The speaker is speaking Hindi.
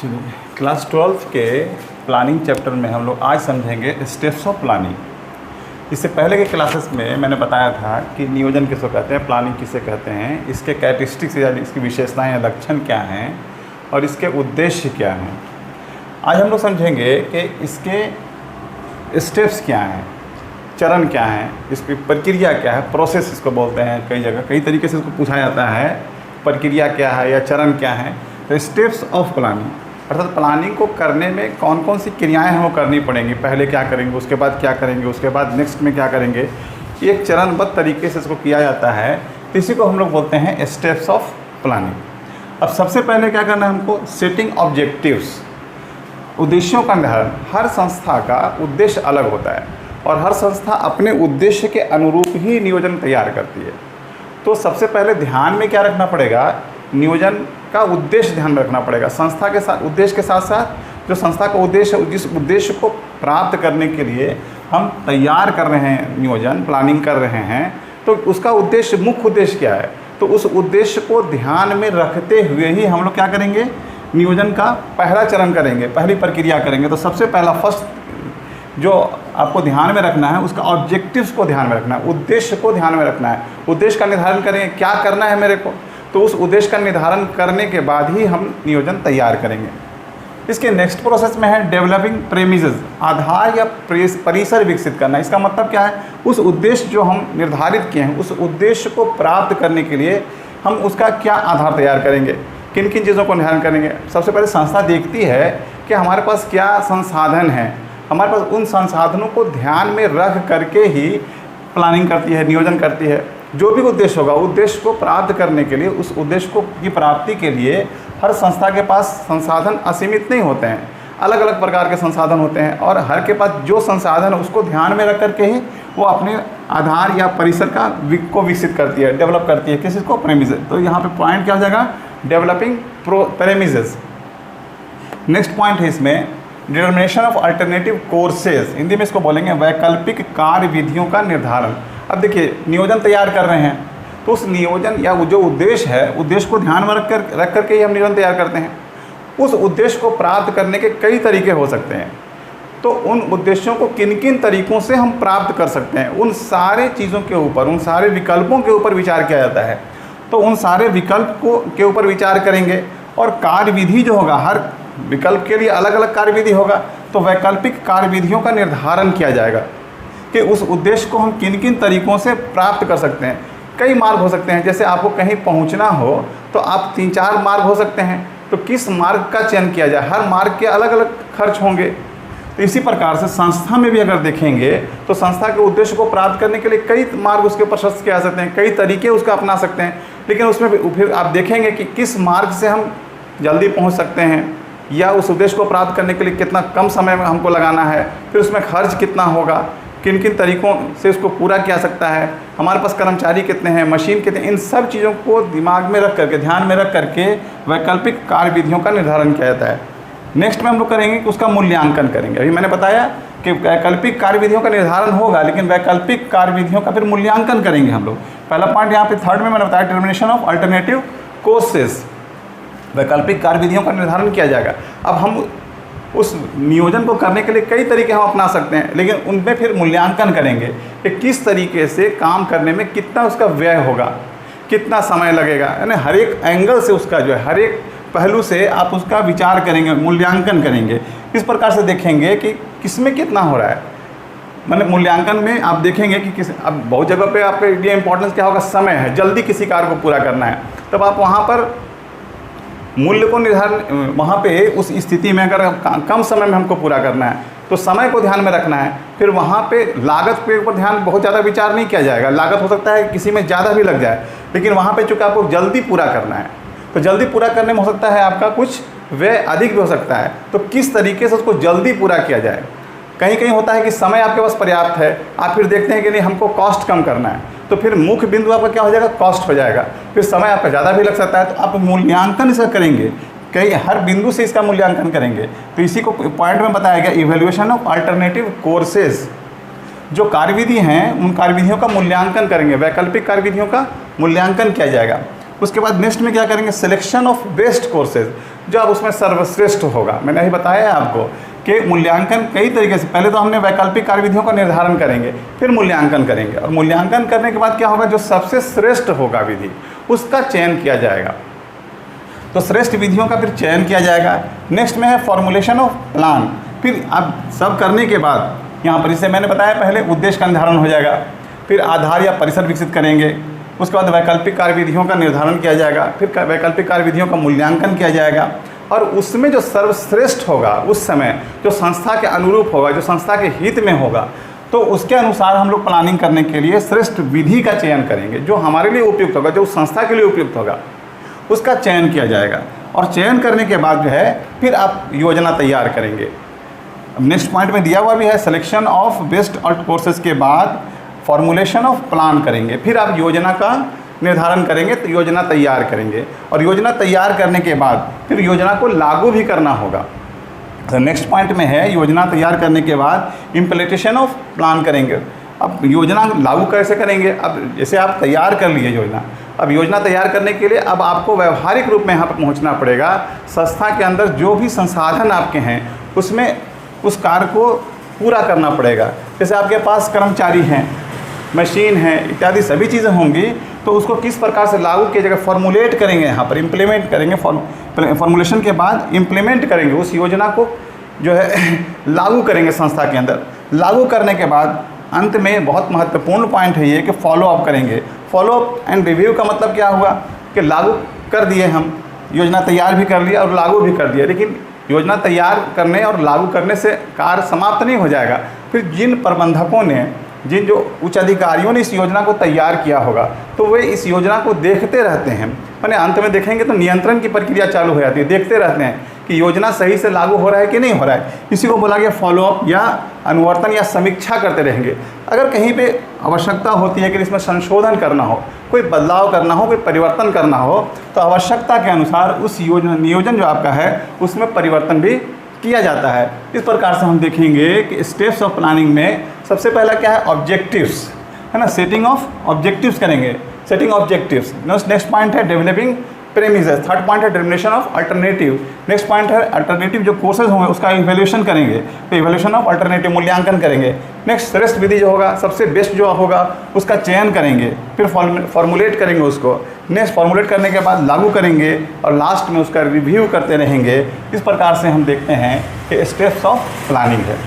चलिए, क्लास 12 के प्लानिंग चैप्टर में हम लोग आज समझेंगे स्टेप्स ऑफ प्लानिंग। इससे पहले के क्लासेस में मैंने बताया था कि नियोजन किसको कहते हैं, प्लानिंग किसे कहते हैं, इसके कैरेक्टरिस्टिक्स यानी इसकी विशेषताएं या लक्षण क्या हैं और इसके उद्देश्य क्या हैं। आज हम लोग समझेंगे कि इसके स्टेप्स क्या हैं, चरण क्या हैं, इसकी प्रक्रिया क्या है, प्रोसेस इसको बोलते हैं। कई जगह कई तरीके से इसको पूछा जाता है, प्रक्रिया क्या है या चरण क्या है। तो स्टेप्स ऑफ प्लानिंग अर्थात प्लानिंग को करने में कौन कौन सी क्रियाएं हमें करनी पड़ेंगी, पहले क्या करेंगे, उसके बाद क्या करेंगे, उसके बाद नेक्स्ट में क्या करेंगे, एक चरणबद्ध तरीके से इसको किया जाता है। तो इसी को हम लोग बोलते हैं स्टेप्स ऑफ प्लानिंग। अब सबसे पहले क्या करना है हमको, सेटिंग ऑब्जेक्टिव्स, उद्देश्यों का निर्धारण। हर संस्था का उद्देश्य अलग होता है और हर संस्था अपने उद्देश्य के अनुरूप ही नियोजन तैयार करती है। तो सबसे पहले ध्यान में क्या रखना पड़ेगा, नियोजन का उद्देश्य ध्यान में रखना पड़ेगा। संस्था के साथ उद्देश्य के साथ साथ जो संस्था का उद्देश्य है, जिस उद्देश्य को प्राप्त करने के लिए हम तैयार कर रहे हैं, नियोजन प्लानिंग कर रहे हैं, तो उसका उद्देश्य, मुख्य उद्देश्य क्या है। तो उस उद्देश्य को ध्यान में रखते हुए ही हम लोग क्या करेंगे, नियोजन का पहला चरण करेंगे, पहली प्रक्रिया करेंगे। तो सबसे पहला फर्स्ट जो आपको ध्यान में रखना है, उसका ऑब्जेक्टिव्स को ध्यान में रखना है, उद्देश्य को ध्यान में रखना है। उद्देश्य का निर्धारण करेंगे, क्या करना है मेरे को, तो उस उद्देश्य का निर्धारण करने के बाद ही हम नियोजन तैयार करेंगे। इसके नेक्स्ट प्रोसेस में है डेवलपिंग प्रेमिसेस, आधार या परिसर विकसित करना। इसका मतलब क्या है, उस उद्देश्य जो हम निर्धारित किए हैं, उस उद्देश्य को प्राप्त करने के लिए हम उसका क्या आधार तैयार करेंगे, किन किन चीज़ों को निर्धारण करेंगे। सबसे पहले संस्था देखती है कि हमारे पास क्या संसाधन हैं, हमारे पास उन संसाधनों को ध्यान में रख करके ही प्लानिंग करती है, नियोजन करती है। जो भी उद्देश्य होगा, उद्देश्य को प्राप्त करने के लिए, उस उद्देश्य को की प्राप्ति के लिए हर संस्था के पास संसाधन असीमित नहीं होते हैं, अलग अलग प्रकार के संसाधन होते हैं और हर के पास जो संसाधन है उसको ध्यान में रख करके ही वो अपने आधार या परिसर को विकसित करती है, डेवलप करती है। किसी को प्रेमिसेस, तो यहाँ पे पॉइंट क्या हो जाएगा, डेवलपिंग प्रेमिसेस। नेक्स्ट पॉइंट है इसमें determination of alternative courses, Hindi में इसको बोलेंगे वैकल्पिक कार्य विधियों का निर्धारण। अब देखिए, नियोजन तैयार कर रहे हैं तो उस नियोजन या जो उद्देश्य है, उद्देश्य को ध्यान में रख करके ही हम नियोजन तैयार करते हैं। उस उद्देश्य को प्राप्त करने के कई तरीके हो सकते हैं। तो उन उद्देश्यों को किन किन तरीक़ों से हम प्राप्त कर सकते हैं, उन सारे चीज़ों के ऊपर, उन सारे विकल्पों के ऊपर विचार किया जाता है। तो उन सारे विकल्प के ऊपर विचार करेंगे और कार्यविधि जो होगा, हर विकल्प के लिए अलग अलग कार्यविधि होगा। तो वैकल्पिक कार्यविधियों का निर्धारण किया जाएगा कि उस उद्देश्य को हम किन किन तरीक़ों से प्राप्त कर सकते हैं। कई मार्ग हो सकते हैं, जैसे आपको कहीं पहुंचना हो तो आप 3-4 मार्ग हो सकते हैं, तो किस मार्ग का चयन किया जाए, हर मार्ग के अलग अलग खर्च होंगे। तो इसी प्रकार से संस्था में भी अगर देखेंगे तो संस्था के उद्देश्य को प्राप्त करने के लिए कई मार्ग उसके प्रशस्त किए जा सकते हैं, कई तरीके उसका अपना सकते हैं। लेकिन उसमें फिर आप देखेंगे कि किस मार्ग से हम जल्दी पहुँच सकते हैं या उस उद्देश्य को प्राप्त करने के लिए कितना कम समय में हमको लगाना है, फिर उसमें खर्च कितना होगा, किन किन तरीक़ों से उसको पूरा किया सकता है, हमारे पास कर्मचारी कितने हैं, मशीन कितने, इन सब चीज़ों को दिमाग में रख करके, ध्यान में रख करके वैकल्पिक कार्यविधियों का निर्धारण किया जाता है। नेक्स्ट में हम लोग करेंगे कि उसका मूल्यांकन करेंगे। अभी मैंने बताया कि वैकल्पिक कार्यविधियों का निर्धारण होगा, लेकिन वैकल्पिक कार्यविधियों का फिर मूल्यांकन करेंगे हम लोग। पहला पॉइंट यहाँ पे थर्ड में मैंने बताया, डिटर्मिनेशन ऑफ अल्टरनेटिव कोर्सेज, वैकल्पिक कार्यविधियों का निर्धारण किया जाएगा। अब हम उस नियोजन को करने के लिए कई तरीके हम अपना सकते हैं, लेकिन उनमें फिर मूल्यांकन करेंगे कि किस तरीके से काम करने में कितना उसका व्यय होगा, कितना समय लगेगा, यानी हर एक एंगल से उसका जो है, हर एक पहलू से आप उसका विचार करेंगे, मूल्यांकन करेंगे। इस प्रकार से देखेंगे कि किसमें कितना हो रहा है। मैंने मूल्यांकन में आप देखेंगे कि अब बहुत जगह पे आपके लिए इंपॉर्टेंस क्या होगा, समय है, जल्दी किसी कार्य को पूरा करना है, तब आप वहाँ पर मूल्य को निर्धारण, वहाँ पे उस स्थिति में अगर कम समय में हमको पूरा करना है तो समय को ध्यान में रखना है। फिर वहाँ पे लागत के ऊपर ध्यान, बहुत ज़्यादा विचार नहीं किया जाएगा। लागत हो सकता है किसी में ज़्यादा भी लग जाए, लेकिन वहाँ पे चूँकि आपको जल्दी पूरा करना है, तो जल्दी पूरा करने में हो सकता है आपका कुछ व्यय अधिक भी हो सकता है। तो किस तरीके से उसको जल्दी पूरा किया जाए। कहीं कहीं होता है कि समय आपके पास पर्याप्त है, आप फिर देखते हैं कि नहीं हमको कॉस्ट कम करना है, तो फिर मुख्य बिंदु आपका क्या हो जाएगा, कॉस्ट हो जाएगा। फिर समय आपका ज़्यादा भी लग सकता है, तो आप मूल्यांकन इसका करेंगे, कई हर बिंदु से इसका मूल्यांकन करेंगे। तो इसी को पॉइंट में बताया गया, इवैल्यूएशन ऑफ अल्टरनेटिव कोर्सेज, जो कार्यविधि हैं उन कार्यविधियों का मूल्यांकन करेंगे, वैकल्पिक कार्यविधियों का मूल्यांकन किया जाएगा। उसके बाद नेक्स्ट में क्या करेंगे, सिलेक्शन ऑफ बेस्ट कोर्सेज, जो अब उसमें सर्वश्रेष्ठ होगा। मैंने अभी बताया है आपको कि मूल्यांकन कई तरीके से, पहले तो हमने वैकल्पिक कार्यविधियों का निर्धारण करेंगे, फिर मूल्यांकन करेंगे, और मूल्यांकन करने के बाद क्या होगा, जो सबसे श्रेष्ठ होगा विधि उसका चयन किया जाएगा। तो श्रेष्ठ विधियों का फिर चयन किया जाएगा। नेक्स्ट में है फॉर्मुलेशन ऑफ प्लान। फिर अब सब करने के बाद यहाँ पर, इसे मैंने बताया पहले, उद्देश्य का निर्धारण हो जाएगा, फिर आधार या परिसर विकसित करेंगे, उसके बाद वैकल्पिक कार्यविधियों का निर्धारण किया जाएगा, फिर वैकल्पिक कार्यविधियों का मूल्यांकन किया जाएगा, और उसमें जो सर्वश्रेष्ठ होगा उस समय, जो संस्था के अनुरूप होगा, जो संस्था के हित में होगा, तो उसके अनुसार हम लोग प्लानिंग करने के लिए श्रेष्ठ विधि का चयन करेंगे, जो हमारे लिए उपयुक्त होगा, जो उस संस्था के लिए उपयुक्त होगा, उसका चयन किया जाएगा। और चयन करने के बाद जो है फिर आप योजना तैयार करेंगे। नेक्स्ट पॉइंट में दिया हुआ भी है, सिलेक्शन ऑफ बेस्ट कोर्सेज के बाद फॉर्मुलेशन ऑफ प्लान करेंगे, फिर आप योजना का निर्धारण करेंगे, तो योजना तैयार करेंगे, और योजना तैयार करने के बाद फिर योजना को लागू भी करना होगा। तो नेक्स्ट पॉइंट में है, योजना तैयार करने के बाद इम्प्लीमेंटेशन ऑफ प्लान करेंगे। अब योजना लागू कैसे करेंगे, अब जैसे आप तैयार कर लिए योजना, अब योजना तैयार करने के लिए अब आपको व्यवहारिक रूप में यहाँ पर पहुँचना पड़ेगा। संस्था के अंदर जो भी संसाधन आपके हैं उसमें उस कार्य को पूरा करना पड़ेगा। जैसे आपके पास कर्मचारी हैं, मशीन है, इत्यादि सभी चीज़ें होंगी, तो उसको किस प्रकार से लागू किया जाएगा, फॉर्मुलेट करेंगे, यहाँ पर इम्प्लीमेंट करेंगे, फॉर्मुलेशन के बाद इम्प्लीमेंट करेंगे, उस योजना को जो है लागू करेंगे संस्था के अंदर। लागू करने के बाद अंत में बहुत महत्वपूर्ण पॉइंट है ये कि फॉलो अप करेंगे। फॉलो अप एंड रिव्यू का मतलब क्या हुआ कि लागू कर दिए, हम योजना तैयार भी कर लिया और लागू भी कर दिया, लेकिन योजना तैयार करने और लागू करने से कार्य समाप्त नहीं हो जाएगा। फिर जिन प्रबंधकों ने, जिन जो उच्च अधिकारियों ने इस योजना को तैयार किया होगा, तो वे इस योजना को देखते रहते हैं। मैंने अंत में देखेंगे तो नियंत्रण की प्रक्रिया चालू हो जाती है, देखते रहते हैं कि योजना सही से लागू हो रहा है कि नहीं हो रहा है। इसी को बोला गया फॉलोअप या अनुवर्तन या समीक्षा करते रहेंगे। अगर कहीं पे आवश्यकता होती है कि इसमें संशोधन करना हो, कोई बदलाव करना हो, कोई परिवर्तन करना हो, तो आवश्यकता के अनुसार उस योजना नियोजन जो आपका है उसमें परिवर्तन भी किया जाता है। इस प्रकार से हम देखेंगे कि स्टेप्स ऑफ प्लानिंग में सबसे पहला क्या है, ऑब्जेक्टिव्स, है ना, सेटिंग ऑफ ऑब्जेक्टिव्स करेंगे, सेटिंग ऑब्जेक्टिव्स। नेक्स्ट पॉइंट है डेवलपिंग प्रेमिसेस। थर्ड पॉइंट है determination of alternative. Next point है अल्टरनेटिव जो कोर्सेज होंगे उसका इवैल्यूएशन करेंगे, तो इवैल्यूएशन ऑफ अल्टरनेटिव, मूल्यांकन करेंगे। नेक्स्ट श्रेष्ठ विधि जो होगा, सबसे बेस्ट जो होगा उसका चयन करेंगे, फिर फॉर्मुलेट करेंगे उसको। नेक्स्ट फॉर्मुलेट करने के बाद लागू करेंगे, और लास्ट में उसका रिव्यू करते रहेंगे। इस प्रकार से हम देखते हैं कि स्टेप्स ऑफ प्लानिंग है।